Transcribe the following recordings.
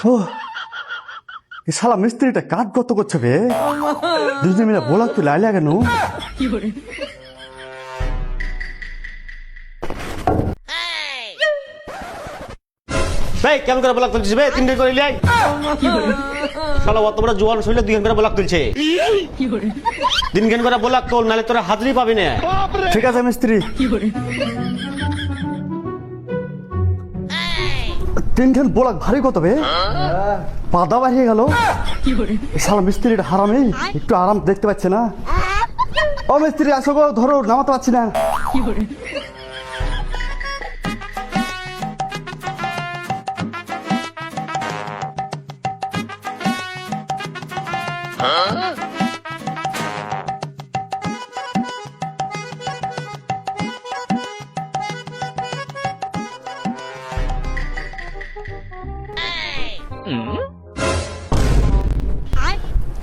ও এই শালা মিস্ত্রিটা কাজ কত করছে বে দুজনে মিলে বলা তুই লাইলা কেন ভাই কেমন করে ব্লক তুলছিস বে 3 দিন করে লিয়াই শালা অত বড় জোয়ান শৈলে 2 দিন করে ব্লক তুলছে 3 দিন করে ব্লক তোল নালে তোরা হাজরি পাবি না ঠিক আছে মিস্ত্রি টেনশন বলাক ভারী কত বে পাদা বাড়িয়ে গেল শালা মিস্ত্রিটা হারামি একটু আরাম দেখতে পাচ্ছে না ও মিস্ত্রি আসো গো ধরো নামাতে পারছি না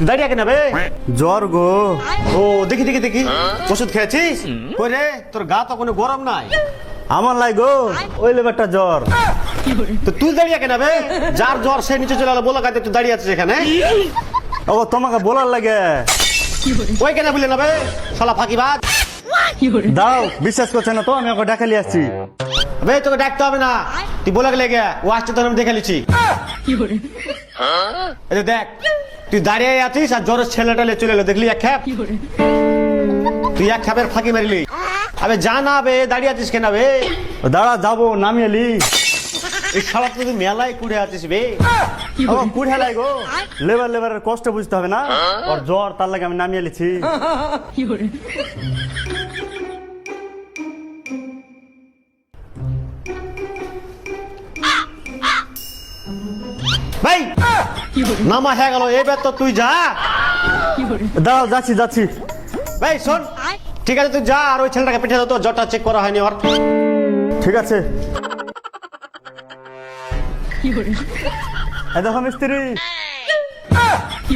তুই দাঁড়িয়ে কেন বে জ্বর গো ও দেখি দেখি দেখি ওষুধ খেয়েছিস কই রে তোর গা তো কোনো গরম নাই আমার লাই গো ওই লেবারটা জ্বর তো তুই দাঁড়িয়ে কেন বে যার জ্বর সে নিচে চলে গেল বলা কাজে তুই দাঁড়িয়ে আছিস এখানে ও তোমাকে বলার লাগে ওই কেন বললে না বে শালা ফাঁকিবাজ দাও বিশ্বাস করছে না তো আমি ওকে ডাকালি আসছি বে তোকে ডাকতে হবে না তুই বলে গেলে গে ও আসছে তো আমি দেখে লিছি এই যে দেখ তুই দাঁড়িয়ে আছিস আর জ্বরের ছেলেটা চলে এলো দেখলি এক খ্যাপ তুই এক খ্যাপের ফাঁকি মারিলি আবে যা না বে দাঁড়িয়ে আছিস কেন বে দাঁড়া যাবো নামিয়ে লি এই শালা তুই মেলায় কুড়ে আছিস বে কুড়ে লাই গো লেবারের কষ্ট বুঝতে হবে না ওর জ্বর তার লাগে আমি নামিয়ে লিছি ভাই নামা হয়ে গেল এবার তো তুই যা দাঁড়াও যাচ্ছি যাচ্ছি ভাই শোন ঠিক আছে তুই যা আর ওই ছেলেটাকে পিঠে দাও তো জ্বরটা চেক করা হয়নি ওর ঠিক আছে এই দেখো মিস্ত্রি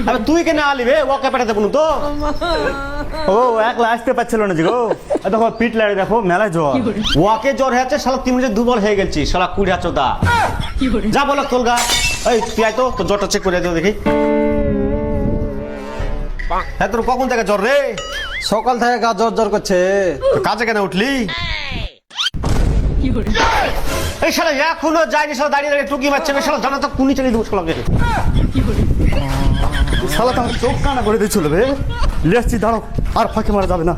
আবে তুই কেন আলি বে ওকে পেটে দেবো তো ও একলা আসতে পারছিল না যে গো এই দেখো পিঠ লাগে দেখো মেলায় জ্বর ওকে জ্বর হয়েছে শালা 3 মিনিটে দুর্বল হয়ে গেছি শালা কুড়িয়া চোদা যা বলো তোল গা এই তুই আয় তো তোর জ্বরটা চেক করে দিও দেখি হ্যাঁ তোর কখন থেকে জ্বর রে সকাল থেকে গা জ্বর জ্বর করছে তো কাজে কেন উঠলি এই শালা এখনো যায়নি শালা দাঁড়িয়ে দাঁড়িয়ে টুকি মারছে শালা জানা তো কুনি চালিয়ে দেবো শালাকে শালা তো আমার চোখ কানা করে দিয়েছিল বে লেসছি দাঁড়াও আর ফাঁকি মারা যাবে না